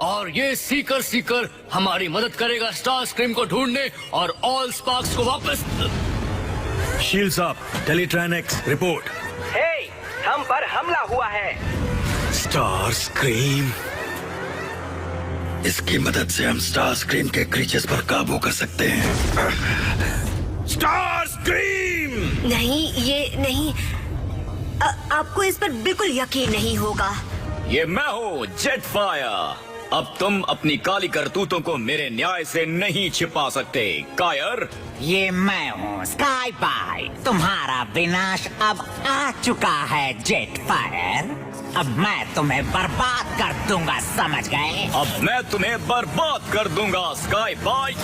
और ये सीकर सीकर हमारी मदद करेगा स्टार स्क्रीम को ढूंढने और ऑल स्पार्क्स को वापस। Shields up, Teletraan X report. Hey, हम पर हमला हुआ है। स्टार स्क्रीम, इसकी मदद से हम स्टार स्क्रीम के क्रीचर्स पर काबू कर सकते हैं। Star scream! नहीं, ये नहीं। आपको इस पर बिल्कुल यकीन नहीं होगा। ये मैं हूँ, जेट फायर। अब तुम अपनी काली करतूतों को मेरे न्याय से नहीं छिपा सकते, कायर। ये मैं हूँ, स्काई बाइट। तुम्हारा विनाश अब आ चुका है, जेट फायर। अब मैं तुम्हें बर्बाद कर दूंगा, समझ गए? अब मैं तुम्हें बर्बाद कर दूंगा, स्काई बाइट।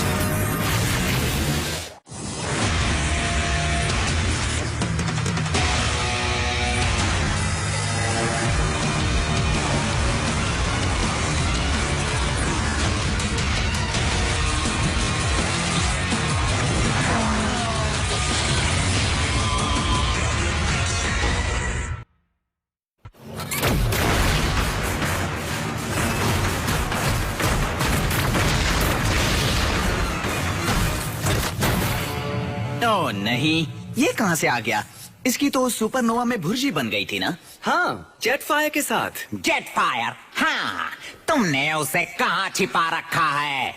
ओ नहीं, ये कहाँ से आ गया? इसकी तो सुपरनोवा में भुर्जी बन गई थी ना? हाँ, जेट फायर के साथ। जेट फायर, हाँ। तुमने उसे कहाँ छिपा रखा है?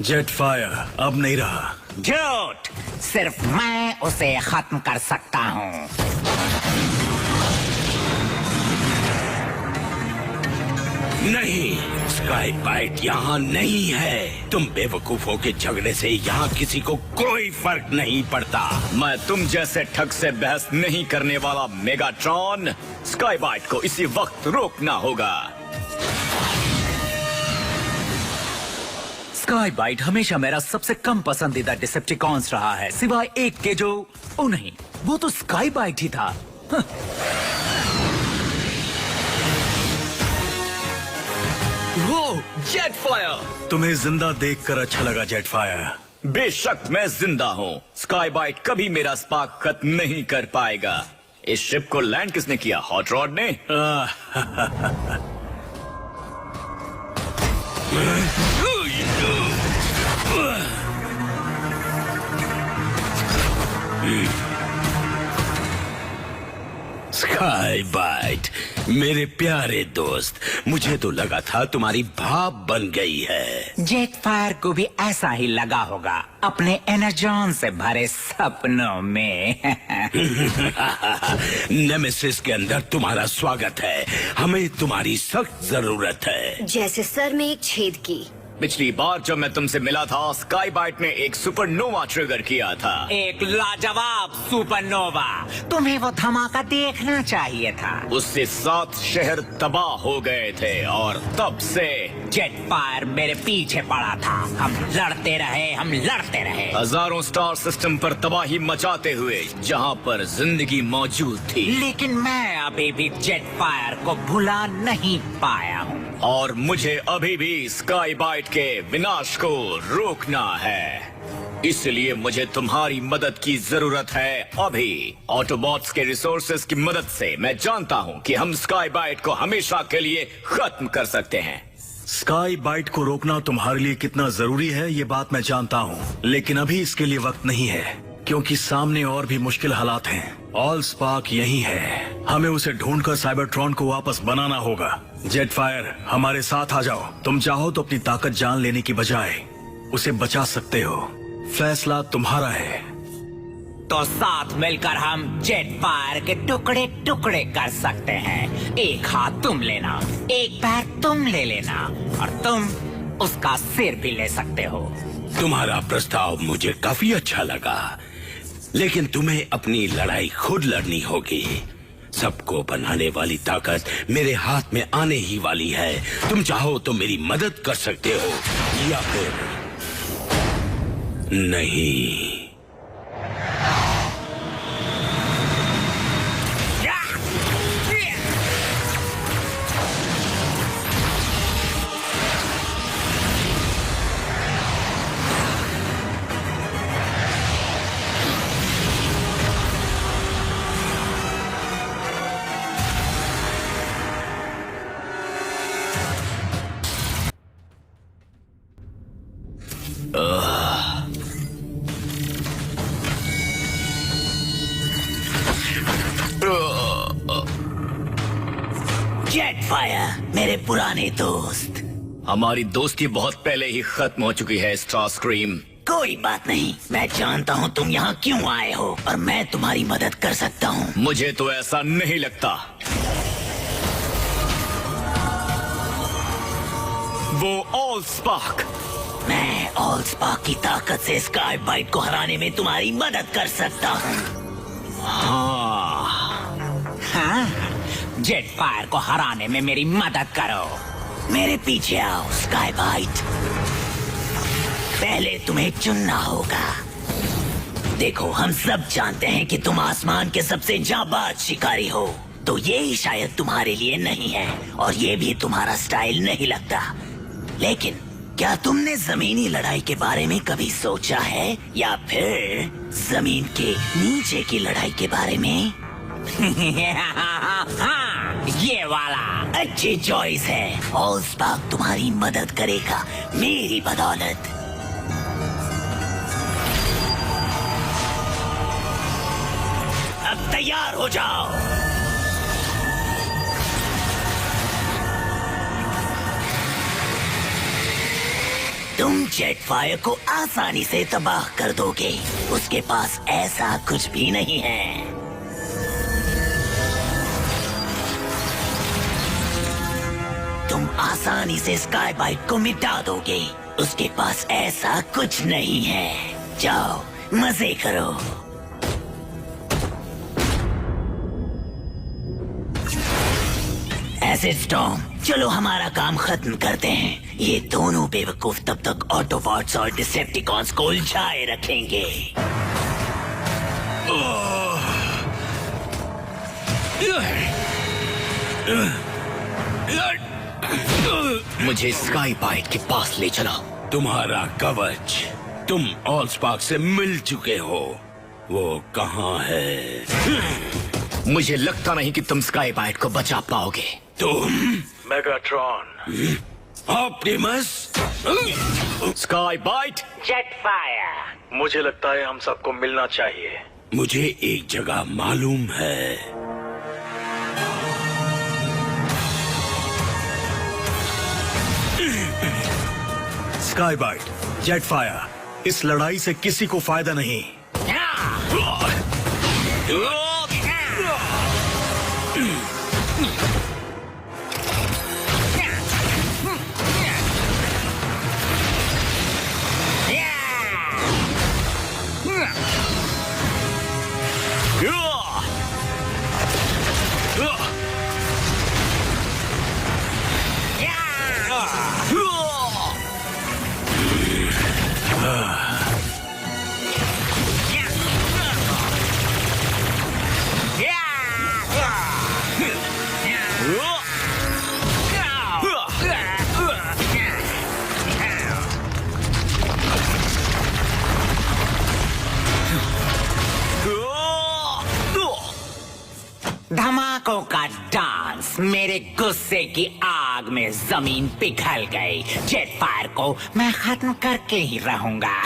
जेट फायर अब नहीं रहा। झूठ, सिर्फ मैं उसे खत्म कर सकता हूँ। नहीं, स्काई बाइट यहाँ नहीं है। तुम बेवकूफों के झगड़े से यहाँ किसी को कोई फर्क नहीं पड़ता। मैं तुम जैसे ठग से बहस नहीं करने वाला मेगाट्रॉन। स्काई बाइट को इसी वक्त रोकना होगा। स्काई बाइट हमेशा मेरा सबसे कम पसंदीदा डिसेप्टिकॉन्स रहा है, सिवाय एक के जो ओ नहीं, वो तो स्काई बाइट ही था। वो जेट फायर! तुम्हें जिंदा देखकर अच्छा लगा जेट फायर। बेशक मैं जिंदा हूँ। स्काई बाइट कभी मेरा स्पार्क खत्म नहीं कर पाएगा। इस शिप को लैंड किसने किया? हॉट रॉड ने? स्काई बाइट, मेरे प्यारे दोस्त, मुझे तो लगा था तुम्हारी भाप बन गई है। जेट फायर को भी ऐसा ही लगा होगा, अपने एनर्जॉन से भरे सपनों में। नेमेसिस के अंदर तुम्हारा स्वागत है। हमें तुम्हारी सख्त जरूरत है। जैसे सर में एक छेद की। पिछली बार जब मैं तुमसे मिला था, स्काई बाइट ने एक सुपरनोवा ट्रिगर किया था। एक लाजवाब सुपरनोवा। तुम्हें वो धमाका देखना चाहिए था। उससे 7 शहर तबाह हो गए थे और तब से जेट फायर मेरे पीछे पड़ा था। हम लड़ते रहे। हजारों स्टार सिस्टम पर तबाही मचाते हुए, जहाँ पर जिंदगी मौजूद थी। लेकिन मैं अभी भी जेट फायर को भुला नहीं पाया हूँ। और मुझे अभी भी स्काई बाइट के विनाश को रोकना है। इसलिए मुझे तुम्हारी मदद की जरूरत है अभी। ऑटोबॉट्स के रिसोर्सेज की मदद से मैं जानता हूँ कि हम स्काई बाइट को हमेशा के लिए खत्म कर सकते हैं। स्काई बाइट को रोकना तुम्हारे लिए कितना जरूरी है ये बात मैं जानता हूँ, लेकिन अभी इसके लिए वक्त नहीं है, क्योंकि सामने और भी मुश्किल हालात हैं। ऑल स्पार्क यही है। हमें उसे ढूंढकर साइबरट्रॉन को वापस बनाना होगा। जेट फायर, हमारे साथ आ जाओ। तुम चाहो तो अपनी ताकत जान लेने की बजाय उसे बचा सकते हो। फैसला तुम्हारा है। तो साथ मिलकर हम जेट फायर के टुकड़े टुकड़े कर सकते हैं। एक हाथ तुम लेना, एक पैर तुम ले लेना, और तुम उसका सिर भी ले सकते हो। तुम्हारा प्रस्ताव मुझे काफी अच्छा लगा, लेकिन तुम्हें अपनी लड़ाई खुद लड़नी होगी। सबको बनाने वाली ताकत मेरे हाथ में आने ही वाली है। तुम चाहो तो मेरी मदद कर सकते हो, या फिर नहीं। जेटफायर, मेरे पुराने दोस्त। हमारी दोस्ती बहुत पहले ही खत्म हो चुकी है स्टारस्क्रीम। कोई बात नहीं, मैं जानता हूँ तुम यहाँ क्यों आए हो और मैं तुम्हारी मदद कर सकता हूँ। मुझे तो ऐसा नहीं लगता। वो ऑल स्पार्क। मैं ऑल स्पार्क की ताकत से स्काई बाइट को हराने में तुम्हारी मदद कर सकता हूँ। हाँ? जेटफायर को हराने में मेरी मदद करो। मेरे पीछे आओ स्काई बाइट। पहले तुम्हें चुनना होगा। देखो, हम सब जानते हैं कि तुम आसमान के सबसे जाबाज शिकारी हो, तो ये ही शायद तुम्हारे लिए नहीं है और ये भी तुम्हारा स्टाइल नहीं लगता। लेकिन क्या तुमने जमीनी लड़ाई के बारे में कभी सोचा है, या फिर जमीन के नीचे की लड़ाई के बारे में? हाँ, ये वाला अच्छी चॉइस है। ऑल स्पार्क तुम्हारी मदद करेगा मेरी बदौलत। अब तैयार हो जाओ। तुम जेटफायर को आसानी से तबाह कर दोगे। उसके पास ऐसा कुछ भी नहीं है। तुम आसानी से स्काई बाइट को मिटा दोगे। उसके पास ऐसा कुछ नहीं है। जाओ, मजे करो। एसिड स्टॉर्म, चलो हमारा काम खत्म करते हैं। ये दोनों बेवकूफ तब तक ऑटोबॉट्स और डिसेप्टिकॉन्स को उलझाए रखेंगे। मुझे स्काई बाइट के पास ले चलो। तुम्हारा कवच, तुम ऑल स्पार्क से मिल चुके हो। वो कहाँ है? मुझे लगता नहीं कि तुम स्काई बाइट को बचा पाओगे। तुम? Megatron, Optimus? स्काई बाइट, जेटफायर, मुझे लगता है हम सबको मिलना चाहिए। मुझे एक जगह मालूम है। स्काई बाइट, जेटफायर, इस लड़ाई से किसी को फायदा नहीं। धमाकों का डांस। मेरे गुस्से की आग में जमीन पिघल गई। जेटफायर को मैं खत्म करके ही रहूंगा।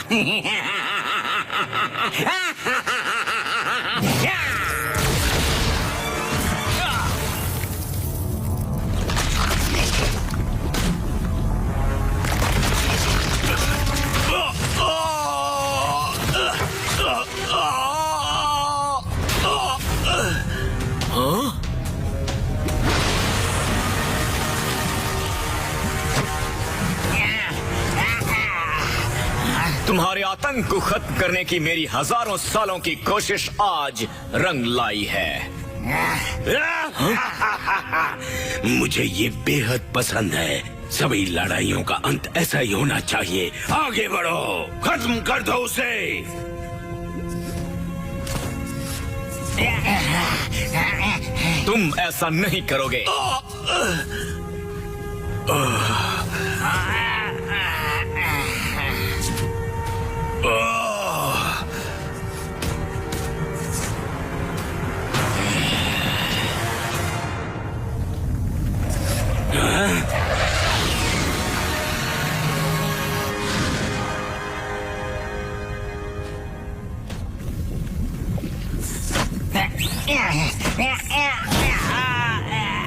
तुम्हारे आतंक को खत्म करने की मेरी हजारों सालों की कोशिश आज रंग लाई है। मुझे ये बेहद पसंद है। सभी लड़ाइयों का अंत ऐसा ही होना चाहिए। आगे बढ़ो, खत्म कर दो उसे। तुम ऐसा नहीं करोगे।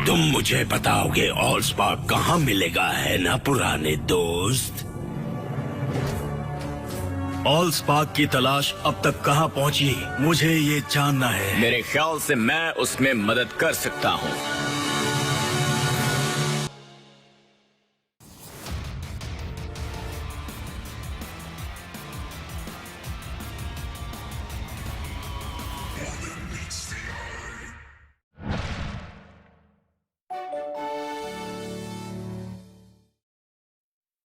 तुम तुम मुझे बताओगे ऑल स्पार्क कहाँ मिलेगा, है ना पुराने दोस्त? ऑल स्पार्क की तलाश अब तक कहाँ पहुँची, मुझे ये जानना है। मेरे ख्याल से मैं उसमें मदद कर सकता हूँ।